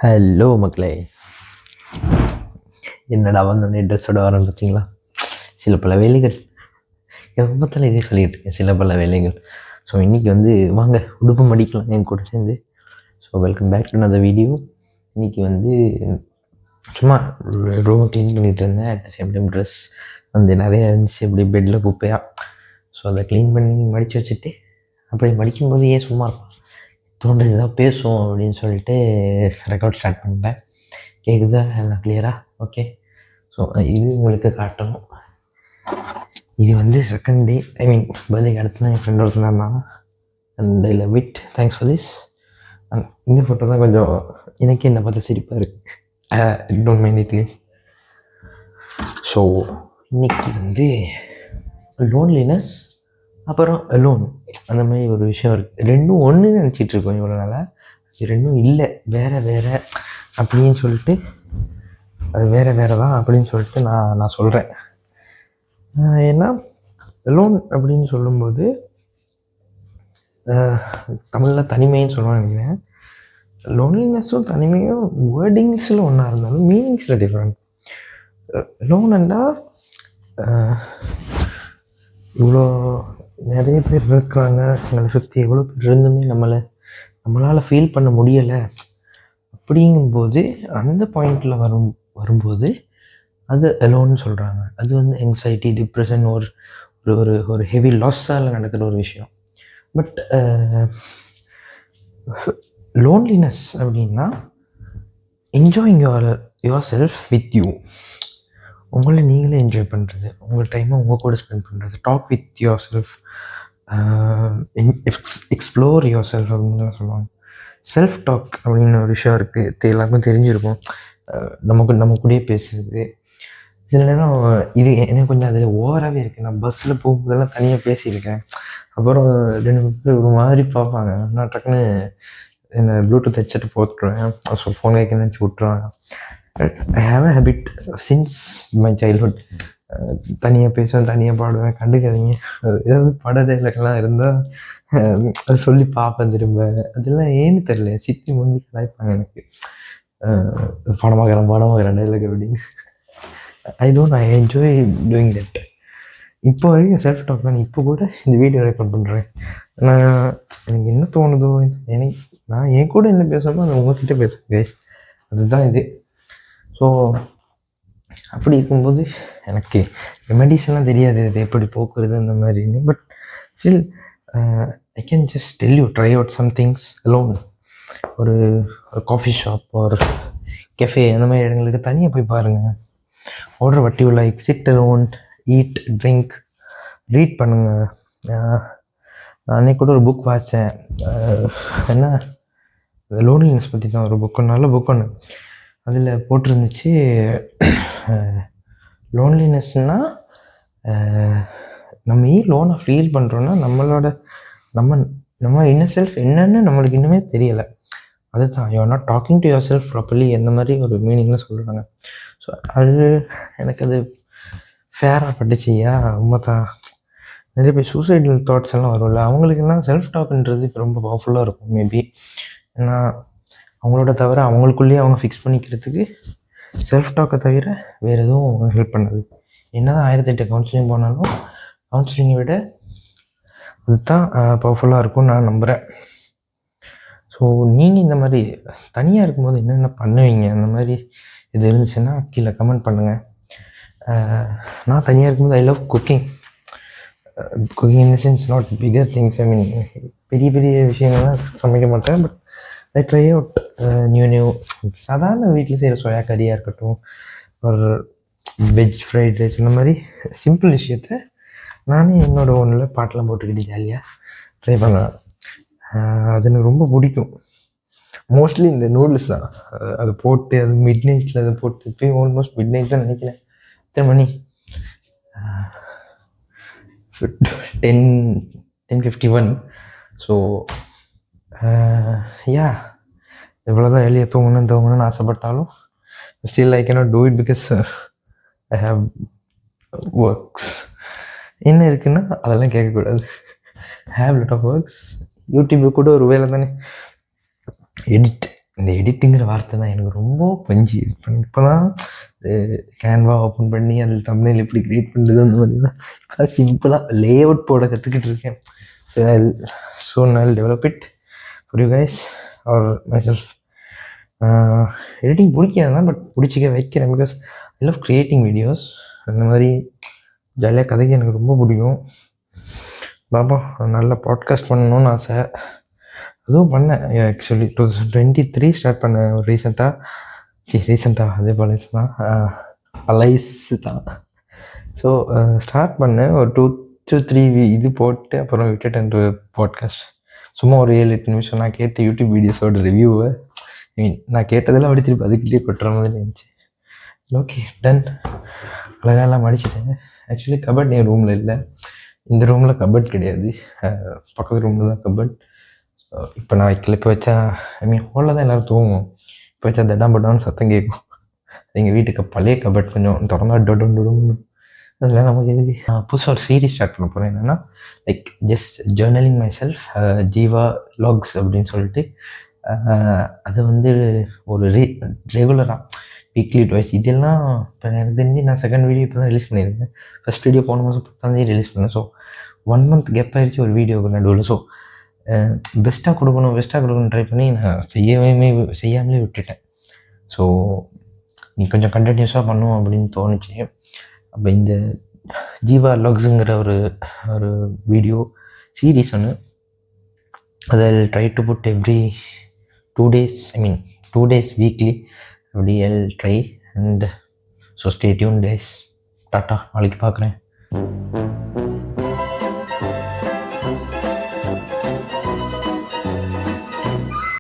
Hello மக்களே, என்னடா வந்தோடனே ட்ரெஸ்ஸோட வரேன்னு பார்த்தீங்களா? சில பல வேலைகள் எப்பத்தாலும் இதே சொல்லிகிட்டு இருக்கேன், சில பல வேலைகள். ஸோ இன்றைக்கி வந்து வாங்க உடுப்பு மடிக்கலாம் என் கூட சேர்ந்து. So welcome back to another video. இன்றைக்கி வந்து சும்மா ரூமை க்ளீன் பண்ணிகிட்டு இருந்தேன். At the same time dress வந்து நிறைய இருந்துச்சு அப்படியே பெட்டில் குப்பையாக. ஸோ அதை க்ளீன் பண்ணி மடித்து வச்சுட்டு அப்படி மடிக்கும்போது ஏன் சும்மா தோன்றது தான் பேசுவோம் அப்படின்னு சொல்லிட்டு ரெக்கார்ட் ஸ்டார்ட் பண்ணிட்டேன். கேட்குதா எல்லாம் கிளியராக? ஓகே. ஸோ இது உங்களுக்கு காட்டணும். இது வந்து செகண்ட் டே, ஐ மீன் பர்த்டேக்கு அடுத்து என் ஃப்ரெண்ட் ஒருத்தர் இருந்தாங்க. And I love it, thanks for this. And இந்த ஃபோட்டோ தான் கொஞ்சம் எனக்கு என்ன பார்த்து சிரிப்பாக இருக்குது. Don't mind it please. So இன்னைக்கு வந்து லோன்லினஸ் அப்புறம் அலோன் அந்த மாதிரி ஒரு விஷயம் இருக்குது. ரெண்டும் ஒன்று நினச்சிட்ருக்கோம் இவ்வளோ நாளாக. இது ரெண்டும் இல்லை, வேறு வேறு அப்படின்னு சொல்லிட்டு, அது வேறு வேறு தான் அப்படின்னு சொல்லிட்டு நான் சொல்கிறேன். ஏன்னா லோன் அப்படின்னு சொல்லும்போது தமிழில் தனிமைன்னு சொல்லுவான்னு நினைக்கிறேன். லோன்லினஸும் தனிமையும் வேர்டிங்ஸில் ஒன்றா இருந்தாலும் மீனிங்ஸில் டிஃப்ரெண்ட். லோன்ண்டா இவ்வளோ நிறைய பேர் இருக்கிறாங்க, எங்களை சுற்றி எவ்வளோ பேர் இருந்துமே நம்மளால் ஃபீல் பண்ண முடியலை அப்படிங்கும்போது, அந்த பாயிண்டில் வரும்போது அது அலோன்னு சொல்கிறாங்க. அது வந்து எங்ஸைட்டி, டிப்ரெஷன், ஒரு ஒரு ஒரு ஹெவி லாஸால் நடக்கிற ஒரு விஷயம். பட் லோன்லினஸ் அப்படின்னா enjoying your self with you. உங்களை நீங்களே என்ஜாய் பண்ணுறது, உங்கள் டைமை உங்கள் கூட ஸ்பெண்ட் பண்ணுறது, talk with yourself, explore yourself அப்படின்னு சொல்லுவாங்க. செல்ஃப் டாக் அப்படின்னு ஒரு விஷயம் இருக்குது, எல்லாருக்கும் தெரிஞ்சிருக்கும். நம்ம கூடயே பேசுறது. சில நேரம் இது எனக்கு கொஞ்சம் அதில் ஓவராகவே இருக்குது. நான் பஸ்ஸில் போகும்போதெல்லாம் தனியாக பேசியிருக்கேன். அப்புறம் 2 பேர் ஒரு மாதிரி பார்ப்பாங்க. நான் டக்குன்னு என்னை ப்ளூடூத் ஹெட்செட்டை போட்டுருவேன். ஸோ ஃபோன் கேட்க நினச்சி விட்ருவேன். I have a habit since my childhood. தனியாக பேசுவேன், தனியாக பாடுவேன், கண்டுக்காதீங்க. ஏதாவது பட டைலாக்லாம் இருந்தால் அது சொல்லி பார்ப்பேன் திரும்ப. அதெல்லாம் ஏன்னு தெரில, சித்தி முந்தி கலாய்ப்பாங்க எனக்கு, படமாகிறேன் டைலாக் அப்படின்னு. I enjoy doing that. இப்போ வரைக்கும் செல்ஃப் டாக் தான். இப்போ கூட இந்த வீடியோ ரெக்கார்ட் பண்ணுறேன். எனக்கு என்ன தோணுதோ, நான் என் கூட என்ன பேசணுமோ அதை உங்ககிட்ட பேசுகிறேன் கைஸ். அதுதான் இது. ஸோ அப்படி இருக்கும்போது எனக்கு ரெமெடிஸ் எல்லாம் தெரியாது, இது எப்படி போக்குறது அந்த மாதிரின்னு. But still I can just tell you, try out some things alone. ஒரு காஃபி ஷாப் ஒரு கெஃபே அந்த மாதிரி இடங்களுக்கு தனியாக போய் பாருங்கள். Order what you like, sit alone, eat, drink, read பண்ணுங்கள். அன்றைக்கி கூட ஒரு புக் வாசித்தேன். என்ன லோன்லினஸ் பற்றி தான் ஒரு புக்கு, நல்ல புக் ஒன்று. அதில் போட்டிருந்துச்சு, லோன்லினஸ்னால் நம்ம ஏன் லோனை ஃபீல் பண்ணுறோன்னா நம்ம இன்னர் செல்ஃப் என்னன்னு நம்மளுக்கு இன்னுமே தெரியலை. அதுதான் you are not talking to your self properly, எந்த மாதிரி ஒரு மீனிங்கில் சொல்கிறாங்க. ஸோ எனக்கு அது ஃபேராக பட்டுச்சியா. ரொம்ப தான் நிறைய பேர் சூசைடல் தாட்ஸ் எல்லாம் வரும்ல, அவங்களுக்கெல்லாம் செல்ஃப் டாக்ன்றது இப்போ ரொம்ப பவர்ஃபுல்லாக இருக்கும் மேபி. ஏன்னா அவங்களோட தவிர அவங்களுக்குள்ளேயே அவங்க ஃபிக்ஸ் பண்ணிக்கிறதுக்கு செல்ஃப் டாக்கை தவிர வேறு எதுவும் ஹெல்ப் பண்ணது. என்ன தான் 1008 கவுன்சிலிங் போனாலும் கவுன்சிலிங்கை விட அதுதான் பவர்ஃபுல்லாக இருக்கும்னு நான் நம்புகிறேன். ஸோ நீங்கள் இந்த மாதிரி தனியாக இருக்கும்போது என்னென்ன பண்ணுவீங்க, அந்த மாதிரி இது இருந்துச்சுன்னா கீழே கமெண்ட் பண்ணுங்கள். நான் தனியாக இருக்கும்போது I love cooking. Cooking in the sense not bigger things. I mean பெரிய பெரிய விஷயங்கள்லாம் சமைக்க மாட்டேன். But I try out new சாதாரண வீட்டில் செய்கிற சோயா கறியாக இருக்கட்டும், ஒரு வெஜ் ஃப்ரைட் ரைஸ், இந்த மாதிரி சிம்பிள் விஷயத்த நானே என்னோடய ஒன்றில் பாட்டெலாம் போட்டுக்கிட்டு ஜாலியாக ட்ரை பண்ணுவேன். அது எனக்கு ரொம்ப பிடிக்கும். மோஸ்ட்லி இந்த நூடுல்ஸ் தான். அது போட்டு அது மிட் நைட்டில் அதை போட்டு, இப்போயும் ஆல்மோஸ்ட் மிட் நைட் தான் நினைக்கிறேன். எத்தனை மணி? 10:51. ஸோ யா, எவ்வளோ தான் வெளியே தூங்கணும்னு ஆசைப்பட்டாலும் still I cannot do it because I have works. என்ன இருக்குன்னா அதெல்லாம் கேட்கக்கூடாது. Have lot of works. YouTube கூட ஒரு வேலை தானே, எடிட் இந்த எடிட்டுங்கிற வார்த்தை தான் எனக்கு ரொம்ப பஞ்சு. இப்போ தான் கேன்வா ஓப்பன் பண்ணி அதில் தம்ப்நெயில் எப்படி க்ரியேட் பண்ணுறது அந்த மாதிரி தான் இப்போ சிம்பிளாக லே அவுட் போட கற்றுக்கிட்டு இருக்கேன். So I'll develop it for you guys or myself. Editing பிடிக்காது தான், பட் பிடிச்சிக்க வைக்கிறேன். Because I love creating videos. அந்த மாதிரி ஜாலியாக கதைக்கு எனக்கு ரொம்ப பிடிக்கும். பாப்பா நல்ல பாட்காஸ்ட் பண்ணணும்னு ஆசை. அதுவும் பண்ணேன் ஆக்சுவலி 2023 ஸ்டார்ட் பண்ணேன். ஒரு ரீசெண்டாக அதே பாலேஜ் தான், அலைஸ் தான். ஸோ ஸ்டார்ட் பண்ணேன் ஒரு 2-3 இது போட்டு அப்புறம் விட்டுட்டேன் பாட்காஸ்ட். சும்மா ஒரு 7-8 நிமிஷம் நான் கேட்ட யூடியூப் வீடியோஸோட ரிவ்யூவை நான் கேட்டதெல்லாம் அப்படி திருப்பி அதுக்கிட்டே கொட்டுற மாதிரி இருந்துச்சு. Okay done. அழகாலாம் மடிச்சிட்டேன். ஆக்சுவலி கபட் என் ரூமில் இல்லை. இந்த ரூமில் கபட் கிடையாது, பக்கத்து ரூமில் தான் கபட். இப்போ நான் வைக்கல. இப்போ வச்சா ஹோலில் தான் எல்லோரும் தூங்குவோம். இப்போ வச்சா தடாம்படான்னு சத்தம் கேட்கும். எங்கள் வீட்டுக்கு பழைய கபட் கொஞ்சம் திறந்தா டொடுன்னு. அதெல்லாம் நமக்கு எதுக்கு. புதுசாக ஒரு சீரீஸ் ஸ்டார்ட் பண்ண போகிறேன். என்னென்னா like just journaling myself, Jeeva logs அப்படின்னு சொல்லிட்டு. அது வந்து ஒரு ரெகுலராக வீக்லி ட்வைஸ். இதெல்லாம் இப்போ எனக்கு தெரிஞ்சு நான் செகண்ட் வீடியோ இப்போ தான் ரிலீஸ் பண்ணியிருக்கேன். ஃபஸ்ட் வீடியோ போன மாதம் 10ஆம் தேதி ரிலீஸ் பண்ணேன். ஸோ 1 month கேப் ஆகிடுச்சு ஒரு வீடியோக்கு நடுவில். ஸோ பெஸ்ட்டாக கொடுக்கணும் ட்ரை பண்ணி நான் செய்யாமலே விட்டுட்டேன். ஸோ நீ கொஞ்சம் கண்டினியூஸாக பண்ணுவோம் அப்படின்னு தோணுச்சு. அப்போ இந்த ஜீவா லாக்ஸுங்கிற ஒரு வீடியோ சீரீஸ் ஒன்று, அதை try to put every 2 days, 2 days weekly அப்படி try. And so stay tuned guys. Tata, நாளைக்கு பார்க்குறேன்.